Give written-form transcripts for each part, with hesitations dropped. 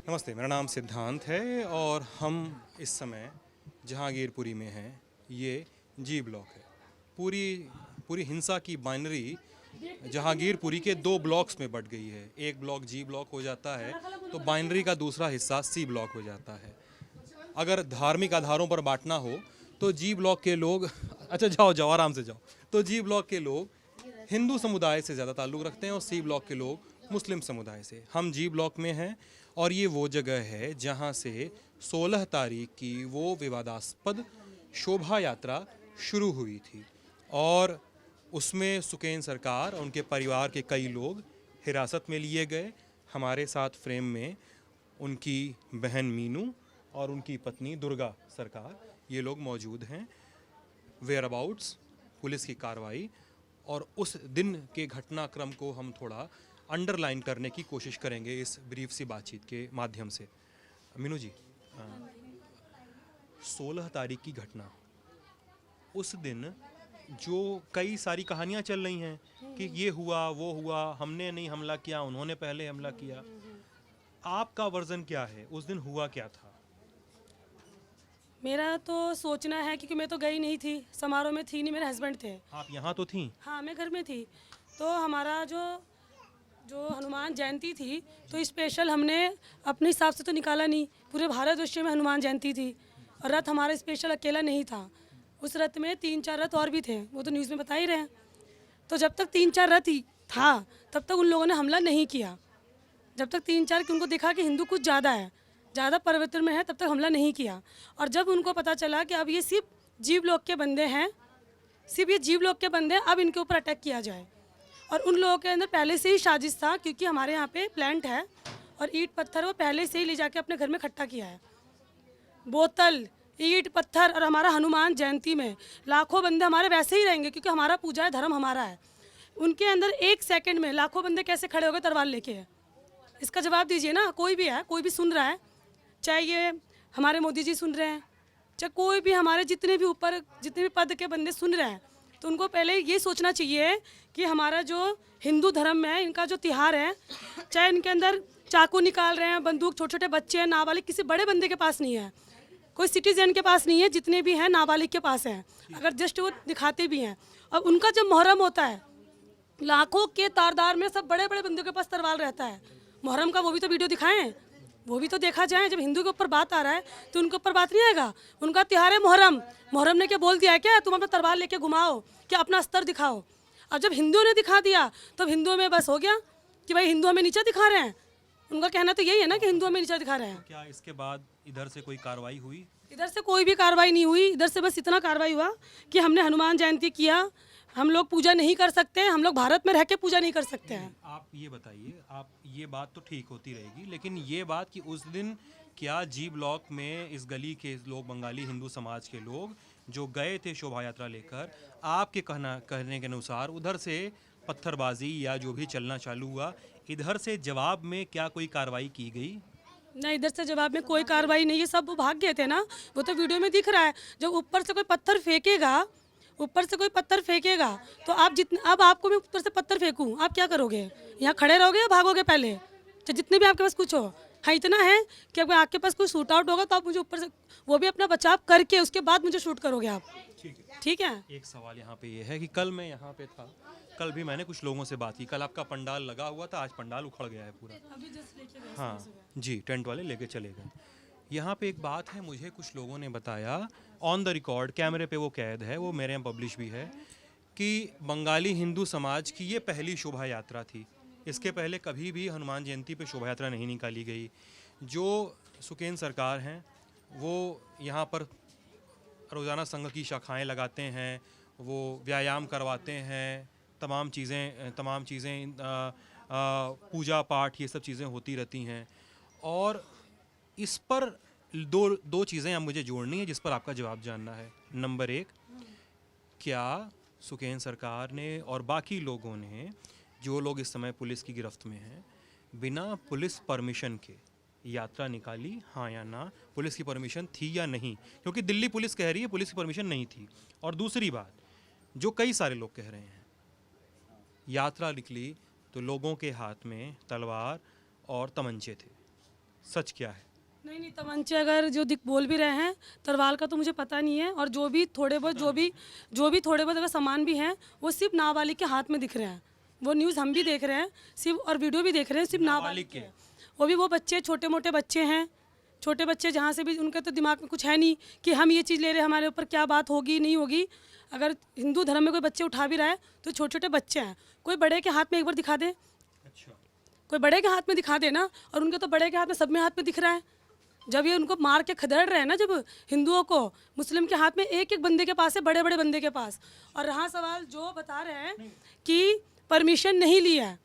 नमस्ते, मेरा नाम सिद्धांत है और हम इस समय जहांगीरपुरी में हैं। ये जी ब्लॉक है। पूरी पूरी हिंसा की बाइनरी जहांगीरपुरी के दो ब्लॉक्स में बट गई है। एक ब्लॉक जी ब्लॉक हो जाता है तो बाइनरी का दूसरा हिस्सा सी ब्लॉक हो जाता है। अगर धार्मिक आधारों पर बांटना हो तो जी ब्लॉक के लोग अच्छा जाओ आराम से जाओ। तो जी ब्लॉक के लोग हिंदू समुदाय से ज़्यादा ताल्लुक़ रखते हैं और सी ब्लॉक के लोग मुस्लिम समुदाय से। हम जी ब्लॉक में हैं और ये वो जगह है जहाँ से 16 तारीख की वो विवादास्पद शोभा यात्रा शुरू हुई थी और उसमें सुकेन सरकार और उनके परिवार के कई लोग हिरासत में लिए गए। हमारे साथ फ्रेम में उनकी बहन मीनू और उनकी पत्नी दुर्गा सरकार, ये लोग मौजूद हैं। वेयर अबाउट्स, पुलिस की कार्रवाई और उस दिन के घटनाक्रम को हम थोड़ा अंडरलाइन करने की कोशिश करेंगे इस ब्रीफ सी बातचीत के माध्यम से। मीनू जी, 16 तारीख की घटना, उस दिन जो कई सारी कहानियां चल रही हैं कि ये हुआ वो हुआ, हमने नहीं हमला किया, उन्होंने पहले हमला किया, आपका वर्जन क्या है? उस दिन हुआ क्या था? मेरा तो सोचना है, क्योंकि मैं तो गई नहीं थी, समारोह में थी नहीं, मेरे हस्बैंड थे। आप यहाँ तो थी? हाँ, मैं घर में थी। तो हमारा जो जो हनुमान जयंती थी तो स्पेशल हमने अपने हिसाब से तो निकाला नहीं, पूरे भारतवर्ष में हनुमान जयंती थी और रथ हमारा स्पेशल अकेला नहीं था। उस रथ में 3-4 रथ और भी थे, वो तो न्यूज़ में बता ही रहे हैं। तो जब तक 3-4 रथ ही था तब तक उन लोगों ने हमला नहीं किया। जब तक 3-4 कि उनको दिखा कि हिंदू कुछ ज़्यादा है, ज़्यादा परिवर्तन में है, तब तक हमला नहीं किया। और जब उनको पता चला कि अब ये सिर्फ जी ब्लॉक के बंदे हैं, सिर्फ ये जी ब्लॉक के बंदे हैं, अब इनके ऊपर अटैक किया जाए। और उन लोगों के अंदर पहले से ही साजिश था, क्योंकि हमारे यहाँ पे प्लांट है और ईंट पत्थर वो पहले से ही ले जाके अपने घर में इकट्ठा किया है। बोतल, ईंट पत्थर, और हमारा हनुमान जयंती में लाखों बंदे हमारे वैसे ही रहेंगे, क्योंकि हमारा पूजा है, धर्म हमारा है। उनके अंदर 1 सेकंड में लाखों बंदे कैसे खड़े हो गए तलवार लेके? इसका जवाब दीजिए ना। कोई भी है, कोई भी सुन रहा है, चाहे ये हमारे मोदी जी सुन रहे हैं, चाहे कोई भी हमारे जितने भी ऊपर जितने भी पद के बंदे सुन रहे हैं, तो उनको पहले ये सोचना चाहिए कि हमारा जो हिंदू धर्म है, इनका जो तिहार है, चाहे इनके अंदर चाकू निकाल रहे हैं, बंदूक, छोटे छोटे बच्चे हैं, नाबालिग किसी बड़े बंदे के पास नहीं है, कोई सिटीजन के पास नहीं है, जितने भी हैं नाबालिग के पास हैं, अगर जस्ट वो दिखाते भी हैं। और उनका जब मुहर्रम होता है, लाखों के तारदार में सब बड़े बड़े बंदों के पास तलवार रहता है। मुहर्रम का वो भी तो वीडियो दिखाएं, वो भी तो देखा जाए। जब हिंदू के ऊपर बात आ रहा है तो उनके ऊपर बात नहीं आएगा? उनका त्योहार है मुहर्रम। मुहर्रम ने क्या बोल दिया है क्या तुम अपना तलवार लेके घुमाओ, क्या अपना अस्तर दिखाओ? अब जब हिंदुओं ने दिखा दिया तो हिंदुओं में बस हो गया कि भाई हिंदू हमें नीचा दिखा रहे हैं। उनका कहना तो यही है ना कि हिंदू हमें नीचा दिखा रहे हैं। तो क्या इसके बाद इधर से कोई कार्रवाई हुई? इधर से कोई भी कार्रवाई नहीं हुई। इधर से बस इतना कार्रवाई हुआ कि हमने हनुमान जयंती किया। हम लोग पूजा नहीं कर सकते, हम लोग भारत में रह के पूजा नहीं कर सकते हैं। आप ये बताइए, आप ये बात तो ठीक होती रहेगी, लेकिन ये बात कि उस दिन क्या जी ब्लॉक में इस गली के लोग, बंगाली हिंदू समाज के लोग जो गए थे शोभा यात्रा लेकर, आपके कहने के अनुसार उधर से पत्थरबाजी या जो भी चलना चालू हुआ, इधर से जवाब में क्या कोई कार्रवाई की गई? नहीं, इधर से जवाब में कोई कार्रवाई नहीं है। सब वो भाग गए थे ना, वो तो वीडियो में दिख रहा है। जब ऊपर से कोई पत्थर फेंकेगा, ऊपर से कोई पत्थर फेंकेगा तो आप जितने, अब आपको मैं ऊपर से पत्थर फेंकूं, आप क्या करोगे? यहाँ खड़े रहोगे या भागोगे पहले? तो जितने भी आपके पास कुछ हो। हाँ, इतना है कि अगर आपके पास कोई शूट आउट होगा तो आप मुझे ऊपर से, वो भी अपना बचाव करके, उसके बाद मुझे शूट करोगे आप। ठीक है। एक सवाल यहाँ पे ये है कि कल मैं यहाँ पे था, कल भी मैंने कुछ लोगों से बात की। कल आपका पंडाल लगा हुआ था, आज पंडाल उखड़ गया है पूरा। हाँ जी, टेंट वाले लेके चले गए। यहाँ पे एक बात है, मुझे कुछ लोगों ने बताया, ऑन द रिकॉर्ड, कैमरे पे वो कैद है, वो मेरे यहाँ पब्लिश भी है, कि बंगाली हिंदू समाज की ये पहली शोभा यात्रा थी। इसके पहले कभी भी हनुमान जयंती पे शोभा यात्रा नहीं निकाली गई। जो सुकेन सरकार हैं वो यहाँ पर रोज़ाना संघ की शाखाएं लगाते हैं, वो व्यायाम करवाते हैं, तमाम चीज़ें पूजा पाठ ये सब चीज़ें होती रहती हैं। और इस पर दो चीज़ें अब मुझे जोड़नी है जिस पर आपका जवाब जानना है। नंबर 1, क्या सुकेन सरकार ने और बाकी लोगों ने, जो लोग इस समय पुलिस की गिरफ्त में हैं, बिना पुलिस परमिशन के यात्रा निकाली, हाँ या ना? पुलिस की परमिशन थी या नहीं? क्योंकि दिल्ली पुलिस कह रही है पुलिस की परमिशन नहीं थी। और दूसरी बात, जो कई सारे लोग कह रहे हैं, यात्रा निकली तो लोगों के हाथ में तलवार और तमंचे थे, सच क्या है? नहीं, तमंचे अगर जो दिख बोल भी रहे हैं, तरवाल का तो मुझे पता नहीं है। और जो भी थोड़े बहुत थोड़े बहुत अगर सामान भी हैं, वो सिर्फ नाबालिग के हाथ में दिख रहे हैं। वो न्यूज़ हम भी देख रहे हैं सिर्फ, और वीडियो भी देख रहे हैं सिर्फ नाबालिग के। वो भी वो बच्चे, छोटे मोटे बच्चे हैं, छोटे बच्चे जहाँ से भी, उनके तो दिमाग में कुछ है नहीं कि हम ये चीज़ ले रहे हैं, हमारे ऊपर क्या बात होगी नहीं होगी। अगर हिंदू धर्म में कोई बच्चे उठा भी रहा है तो छोटे छोटे बच्चे हैं। कोई बड़े के हाथ में एक बार दिखा दे, अच्छा, कोई बड़े के हाथ में दिखा दे ना। और उनके तो बड़े के हाथ में, सब में हाथ में दिख रहा है। जब ये उनको मार के खदेड़ रहे हैं ना, जब हिंदुओं को, मुस्लिम के हाथ में एक एक बंदे के पास है, बड़े बड़े बंदे के पास। और रहा सवाल जो बता रहे हैं कि परमिशन नहीं लिया है,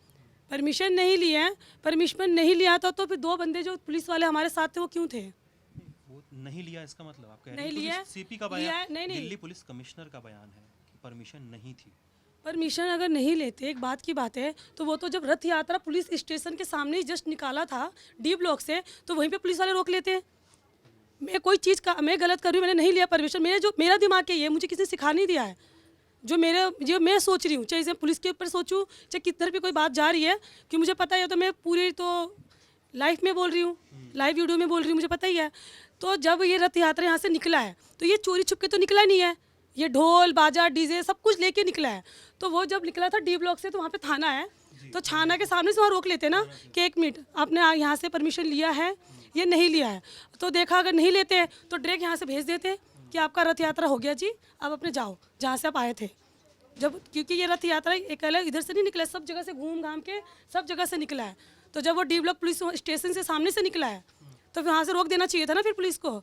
परमिशन नहीं लिया है, परमिशन नहीं लिया था तो फिर दो बंदे जो पुलिस वाले हमारे साथ थे वो क्यों थे? वो नहीं लिया इसका मतलब आप कह रहे नहीं हैं? लिया, सीपी का लिया है, बयान, नहीं। दिल्ली पुलिस कमिश्नर का बयान है कि परमिशन नहीं थी। परमिशन अगर नहीं लेते, एक बात की बात है, तो वो तो जब रथ यात्रा पुलिस स्टेशन के सामने ही जस्ट निकाला था डी ब्लॉक से, तो वहीं पे पुलिस वाले रोक लेते। मैं कोई चीज़ का, मैं गलत कर रही हूँ, मैंने नहीं लिया परमिशन, मेरा दिमाग के ये, मुझे किसी ने सिखा नहीं दिया है। जो मैं सोच रही हूँ, चाहे इसे पुलिस के ऊपर सोचूँ, चाहे किधर भी कोई बात जा रही है, कि मुझे पता है, तो मैं पूरी तो लाइव में बोल रही हूँ, लाइव वीडियो में बोल रही हूँ, मुझे पता ही है। तो जब ये रथ यात्रा यहाँ से निकला है, तो ये चोरी छुप के तो निकला नहीं है, ये ढोल बाजा डीजे सब कुछ लेके निकला है। तो वो जब निकला था डी ब्लॉक से, तो वहाँ पे थाना है, तो थाना के सामने से वहाँ रोक लेते ना कि 1 मिनट, आपने यहाँ से परमिशन लिया है ये नहीं लिया है। तो देखा अगर नहीं लेते तो डायरेक्ट यहाँ से भेज देते कि आपका रथ यात्रा हो गया जी, आप अपने जाओ जहाँ से आप आए थे। जब, क्योंकि ये रथ यात्रा अकेले इधर से नहीं निकला, सब जगह से घूम घाम के सब जगह से निकला है। तो जब वो डी ब्लॉक पुलिस स्टेशन से सामने से निकला है, तो फिर वहाँ से रोक देना चाहिए था ना फिर पुलिस को।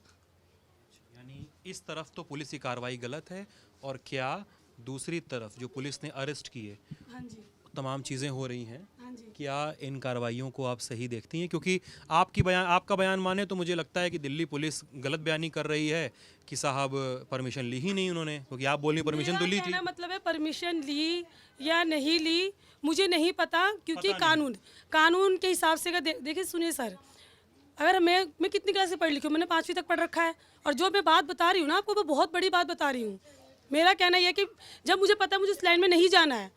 यानी इस तरफ तो पुलिस की कार्रवाई गलत है, और क्या दूसरी तरफ जो पुलिस ने अरेस्ट किए, हाँ जी, तमाम चीज़ें हो रही हैं, हाँ जी। क्या इन कार्रवाइयों को आप सही देखती हैं? क्योंकि आपका बयान माने तो मुझे लगता है कि दिल्ली पुलिस गलत बयानी कर रही है कि साहब परमिशन ली ही नहीं उन्होंने, क्योंकि आप बोल रही परमिशन तो ली थी। मेरा मतलब है परमिशन ली या नहीं ली मुझे नहीं पता, क्योंकि कानून के हिसाब से अगर देखिए, सुनिए सर, अगर मैं कितनी क्लास से पढ़ लिखी हूँ, मैंने 5वीं तक पढ़ रखा है, और जो मैं बात बता रही हूँ ना आपको, वो बहुत बड़ी बात बता रही हूँ। मेरा कहना यह है कि जब मुझे पता है मुझे इस लाइन में नहीं जाना है,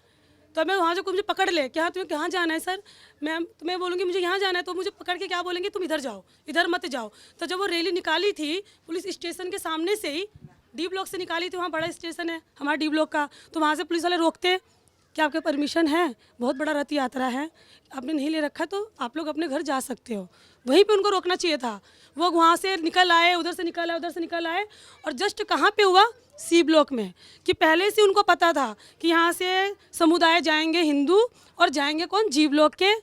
तो मैं वहाँ जो कोई मुझे पकड़ ले, क्या तुम्हें कहाँ जाना है सर, मैं बोलूँगी मुझे यहाँ जाना है, तो मुझे पकड़ के क्या बोलेंगे, तुम इधर जाओ, इधर मत जाओ। तो जब वो रैली निकाली थी पुलिस स्टेशन के सामने से ही, डी ब्लॉक से निकाली थी, वहाँ बड़ा स्टेशन है हमारा डी ब्लॉक का, तो वहाँ से पुलिस वाले रोकते कि आपके परमिशन है, बहुत बड़ा रथ यात्रा है, आपने नहीं ले रखा तो आप लोग अपने घर जा सकते हो। वहीं पे उनको रोकना चाहिए था। वो वहाँ से निकल आए, उधर से निकल आए, उधर से निकल आए, और जस्ट कहाँ पे हुआ, सी ब्लॉक में, कि पहले से उनको पता था कि यहाँ से समुदाय जाएंगे हिंदू, और जाएंगे कौन, जी ब्लॉक के।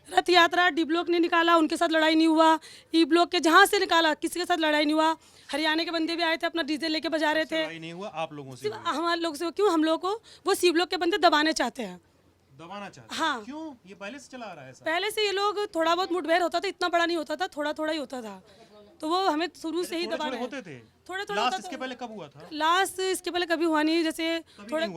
रथ यात्रा डी ब्लॉक ने निकाला, उनके साथ लड़ाई नहीं हुआ। ई ब्लॉक के जहाँ से निकाला किसी के साथ लड़ाई नहीं हुआ। हरियाणा के बंदे भी आए थे, अपना डीजे लेके बजा रहे थे। लड़ाई नहीं हुआ आप लोगों से? हमारे लोग से क्यों, हम लोग को वो सी ब्लॉक के बंदे दबाने चाहते हैं। दबाना चाहते? हाँ, क्यों? ये पहले से चला आ रहा है ऐसा? पहले से ये लोग, थोड़ा बहुत मुठभेड़ होता था, इतना बड़ा नहीं होता था, थोड़ा थोड़ा ही होता था, तो वो हमें शुरू से ही दबा रहे हैं। होते थे थोड़े लास्ट इसके पहले कब हुआ था? लास्ट इसके पहले कभी हुआ नहीं, जैसे थोड़ा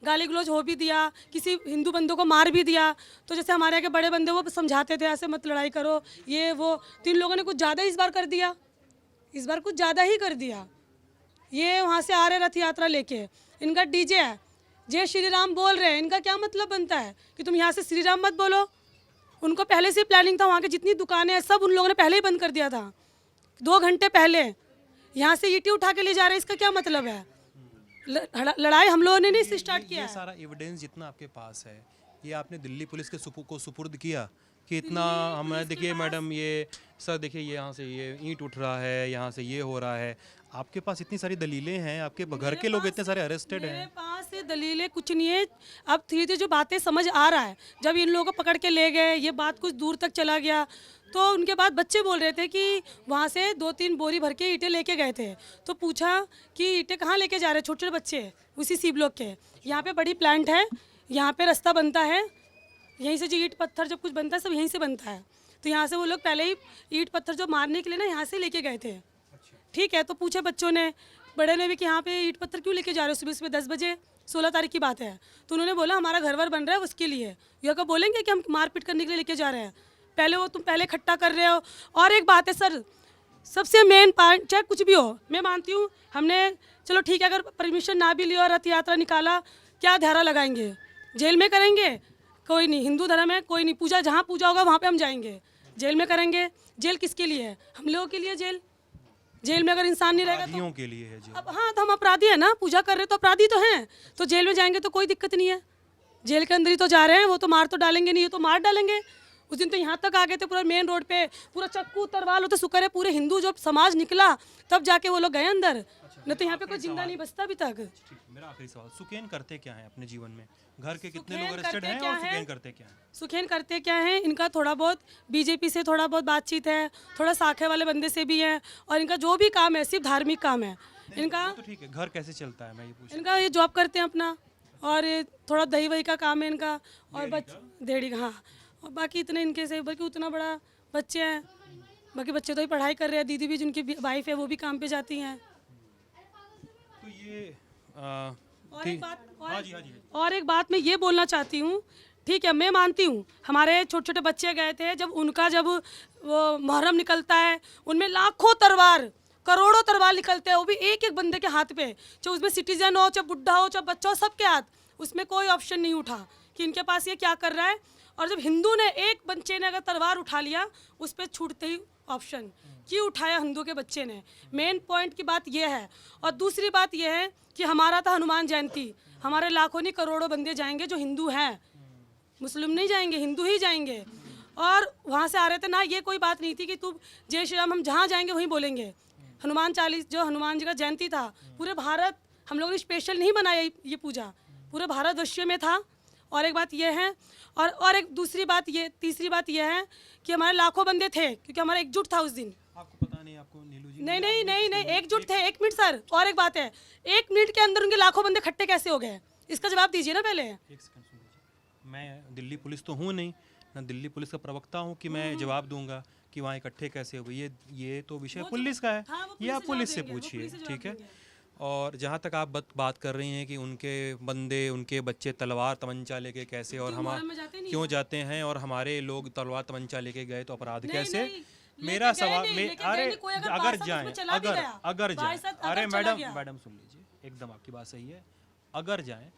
गाली गलौज हो भी दिया, किसी हिंदू बंदों को मार भी दिया, तो जैसे हमारे आगे बड़े बंदे वो समझाते थे ऐसे मत लड़ाई करो, ये वो, तो इन लोगों ने कुछ ज़्यादा इस बार कर दिया, इस बार कुछ ज़्यादा ही कर दिया। ये वहाँ से आ रहे रथ यात्रा लेके, इनका डीजे है, जय श्री राम बोल रहे हैं, इनका क्या मतलब बनता है कि तुम यहाँ से श्री राम मत बोलो? उनको पहले से प्लानिंग था, वहाँ की जितनी दुकानें हैं सब उन लोगों ने पहले ही बंद कर दिया था, 2 घंटे पहले। यहाँ से ईंटें उठा के ले जा रहे हैं, इसका क्या मतलब है? लड़ाई हम लोगों ने नहीं स्टार्ट किया। ये सारा एविडेंस जितना आपके पास है, ये आपने दिल्ली पुलिस के को सुपुर्द किया कि इतना हमें, देखिए मैडम ये सर देखिए यहाँ से ये ईंट उठ रहा है, यहाँ से ये हो रहा है, आपके पास इतनी सारी दलीलें हैं, आपके घर के लोग इतने सारे अरेस्टेड हैं। मेरे पास दलीलें कुछ नहीं है। अब धीरे धीरे जो बातें समझ आ रहा है, जब इन लोगों को पकड़ के ले गए, ये बात कुछ दूर तक चला गया, तो उनके बाद बच्चे बोल रहे थे कि वहाँ से 2-3 बोरी भर के ईंटें लेके गए थे। तो पूछा कि ईंटें कहाँ लेके जा रहे हैं, छोटे छोटे बच्चे उसी सी ब्लॉक के, यहाँ पे बड़ी प्लांट है, यहाँ पे रास्ता बनता है, यहीं से जो ईंट पत्थर जब कुछ बनता है सब यहीं से बनता है, तो यहाँ से वो लोग पहले ही ईंट पत्थर जो मारने के लिए ना यहाँ से लेके गए थे। ठीक है, तो पूछे बच्चों ने, बड़े ने भी कि यहाँ पे ईंट पत्थर क्यों लेके जा रहे हो सुबह सुबह 10 बजे, 16 तारीख की बात है। तो उन्होंने बोला हमारा घर वर बन रहा है उसके लिए। ये क्या बोलेंगे कि हम मारपीट करने के लिए लेके जा रहे हैं? पहले वो तुम पहले इकट्ठा कर रहे हो। और एक बात है सर, सबसे मेन पॉइंट, चाहे कुछ भी हो, मैं मानती हूँ हमने, चलो ठीक है, अगर परमिशन ना भी लिया, रथ यात्रा निकाला, क्या धारा लगाएंगे, जेल में करेंगे? कोई नहीं, हिंदू धर्म है, कोई नहीं, पूजा जहाँ पूजा होगा वहाँ पे हम जाएंगे, जेल में करेंगे। जेल किसके लिए है? हम लोगों के लिए जेल। जेल में अगर इंसान नहीं रहेगा तो अपराधियों के लिए है जी। अब हाँ, तो हम अपराधी है ना, पूजा कर रहे तो अपराधी तो हैं, तो जेल में जाएंगे तो कोई दिक्कत नहीं है। जेल के अंदर ही तो जा रहे हैं, वो तो मार तो डालेंगे नहीं, ये तो मार डालेंगे। उस दिन तो यहाँ तक आ गए थे, पूरा मेन रोड पे पूरा चक्कू तरवाल हो, तो शुक्र है पूरे हिंदू जो समाज निकला तब जाके वो लोग गए अंदर, नहीं तो यहाँ पे कोई जिंदा नहीं बचता अभी तक। ठीक, मेरा आखिरी सवाल, सुखेन करते क्या है अपने जीवन में? घर के कितने सुखेन लोग अरेस्टेड करते हैं क्या और है? सुखेन करते क्या है? सुखेन करते क्या है, इनका थोड़ा बहुत बीजेपी से थोड़ा बहुत बातचीत है, थोड़ा साखे वाले बंदे से भी है, और इनका जो भी काम है सिर्फ धार्मिक काम है इनका। वो तो ठीक है, घर कैसे चलता है मैं ये पूछ। इनका ये जॉब करते हैं अपना, और ये थोड़ा दही वही का काम है इनका, और देड़ी का, हाँ, और बाकी इतने इनके से, बल्कि उतना बड़ा बच्चे हैं, बाकी बच्चे तो ही पढ़ाई कर रहे हैं। दीदी भी जिनकी वाइफ है वो भी काम पे जाती हैं। तो ये और एक बात हाँ जी, हाँ जी। और एक बात मैं ये बोलना चाहती हूँ, ठीक है, मैं मानती हूँ हमारे छोटे छोटे बच्चे गए थे, जब वो मुहर्रम निकलता है, उनमें लाखों तलवार, करोड़ों तलवार निकलते हैं, वो भी एक एक बंदे के हाथ पे, चाहे उसमें सिटीजन हो, चाहे बुढ़ा हो, चाहे बच्चा हो, सबके हाथ। उसमें कोई ऑप्शन नहीं उठा कि इनके पास ये क्या कर रहा है। और जब हिंदू ने, एक बच्चे ने अगर तलवार उठा लिया, उस पर छूटते ही ऑप्शन क्यों उठाया हिंदू के बच्चे ने। मेन पॉइंट की बात यह है। और दूसरी बात यह है कि हमारा था हनुमान जयंती, हमारे लाखों नहीं करोड़ों बंदे जाएंगे जो हिंदू हैं, मुस्लिम नहीं जाएंगे, हिंदू ही जाएंगे। और वहाँ से आ रहे थे ना, ये कोई बात नहीं थी कि तू जय श्री राम, हम जहाँ जाएंगे वहीं बोलेंगे। हनुमान चालीस, जो हनुमान जी का जयंती था, पूरे भारत, हम लोगों ने स्पेशल नहीं बनाया ये पूजा, पूरे भारतवर्ष में था। और एक बात यह है, और एक दूसरी बात ये, तीसरी बात यह है कि हमारे लाखों बंदे थे, क्योंकि हमारा एकजुट था उस दिन। आपको पता नहीं, आपको नीलू जी नहीं नहीं नहीं नहीं, एकजुट थे। एक मिनट सर, और एक बात है, 1 मिनट के अंदर उनके लाखों बंदे इकट्ठे कैसे हो गए, इसका जवाब दीजिए ना पहले। एक सेकंड सुन लीजिए, मैं दिल्ली पुलिस तो हूँ नहीं ना, दिल्ली पुलिस का प्रवक्ता हूँ कि मैं जवाब दूंगा कि वहाँ इकट्ठे कैसे हो गए। ये तो विषय पुलिस का है, हाँ, वो ये आप पुलिस से देंगे, वो पूछिए, पुलिस से जवाब ठीक है। देंगे। और जहाँ तक आप बात कर रही हैं कि उनके बंदे, उनके बच्चे तलवार तमंचा लेके कैसे, और हम मुहर्रम में जाते नहीं क्यों जाते हैं, और हमारे लोग तलवार तमंचा लेके गए तो अपराध नहीं, कैसे? नहीं, मेरा लेके गए सवाल, नहीं, मैं लेके गए अरे नहीं, कोई अगर अगर बादशाह जाएं, उसमें चला भी गया, अगर जाएं, बादशाह अगर अरे चला गया। मैडम सुन लीजिए, एकदम आपकी बात सही है। अगर जाएं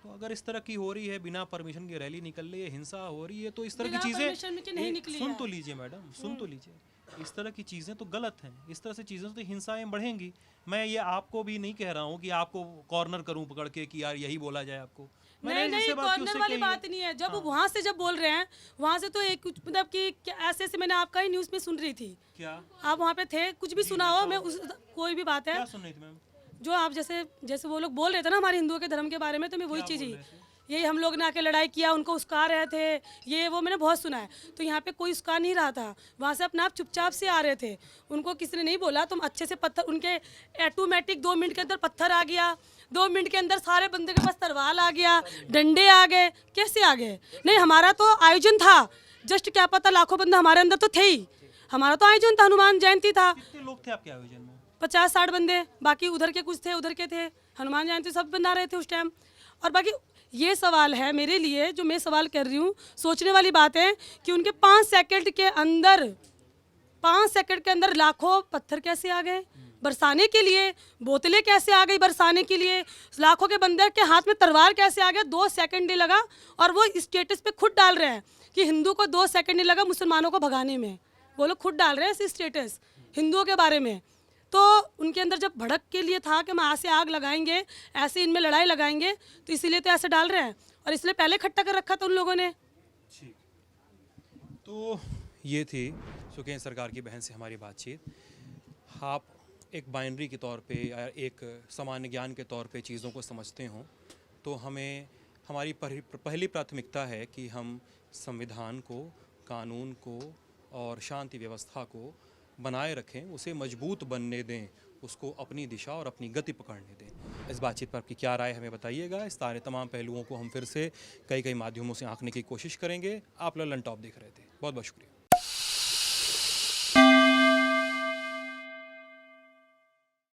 तो अगर इस तरह की हो रही है, बिना परमिशन की रैली निकल रही है, हिंसा हो रही है, तो इस तरह की बिना परमिशन के नहीं चीज़ें निकली सुन है। तो लीजिए मैडम, सुन तो लीजिए, इस तरह की चीज़ें तो गलत हैं। इस तरह से चीज़ों से तो हिंसाएं बढ़ेंगी। मैं ये आपको भी नहीं कह रहा हूँ कि आपको कॉर्नर करूँ पकड़ के कि यार यही बोला जाए आपको। नहीं नहीं, कॉर्नर वाली बात नहीं है। जब वहाँ से जब बोल रहे हैं, वहाँ से तो एक मतलब कि ऐसे ऐसे, मैंने आपका ही न्यूज़ में सुन रही थी, क्या आप वहाँ पे थे, कुछ भी सुना हो, मैं उस कोई भी बात है क्या सुन रही थी मैम? जो आप जैसे वो लोग बोल रहे थे ना हमारे हिंदुओं के धर्म के बारे में, तो मैं वही चीज़ ही, यही हम लोग ने आके लड़ाई किया, उनको उस्का रहे थे, ये वो मैंने बहुत सुना है। तो यहाँ पे कोई उस्का नहीं रहा था, वहाँ से अपने आप चुपचाप से आ रहे थे, उनको किसी ने नहीं बोला तुम अच्छे से पत्थर, उनके ऑटोमेटिक 2 मिनट के अंदर पत्थर आ गया, 2 मिनट के अंदर सारे बंदे के पास तलवार आ गया, डंडे आ गए, कैसे आ गए? नहीं, हमारा तो आयोजन था, जस्ट क्या पता लाखों बंदे हमारे अंदर तो थे ही, हमारा तो आयोजन था, हनुमान जयंती था। कितने लोग थे आपके आयोजन में? 50-60 बंदे, बाकी उधर के कुछ थे, उधर के थे, हनुमान जयंती सब बना रहे थे उस टाइम। और बाकी ये सवाल है मेरे लिए, जो मैं सवाल कर रही हूँ, सोचने वाली बात है कि उनके 5 सेकंड के अंदर लाखों पत्थर कैसे आ गए बरसाने के लिए, बोतलें कैसे आ गई बरसाने के लिए, लाखों के बंदे के हाथ में तलवार कैसे आ गया, 2 सेकंड नहीं लगा। और वो स्टेटस पे खुद डाल रहे हैं कि हिंदू को 2 सेकंड नहीं लगा मुसलमानों को भगाने में, वो लोग खुद डाल रहे हैं ऐसे स्टेटस हिंदुओं के बारे में। तो उनके अंदर जब भड़क के लिए था कि हम आज से आग लगाएंगे, ऐसे इनमें लड़ाई लगाएंगे, तो इसीलिए तो ऐसे डाल रहे हैं, और इसलिए पहले इकट्ठा कर रखा था उन लोगों ने। ठीक, तो ये थी सुखेन सरकार की बहन से हमारी बातचीत। आप एक बाइनरी के तौर पे या एक सामान्य ज्ञान के तौर पे चीज़ों को समझते हों, तो हमें हमारी पहली प्राथमिकता है कि हम संविधान को, कानून को और शांति व्यवस्था को बनाए रखें, उसे मजबूत बनने दें, उसको अपनी दिशा और अपनी गति पकड़ने दें। इस बातचीत पर आपकी क्या राय हमें बताइएगा। इस सारे तमाम पहलुओं को हम फिर से कई माध्यमों से आंकने की कोशिश करेंगे। आप ललन टॉप देख रहे थे, बहुत बहुत शुक्रिया।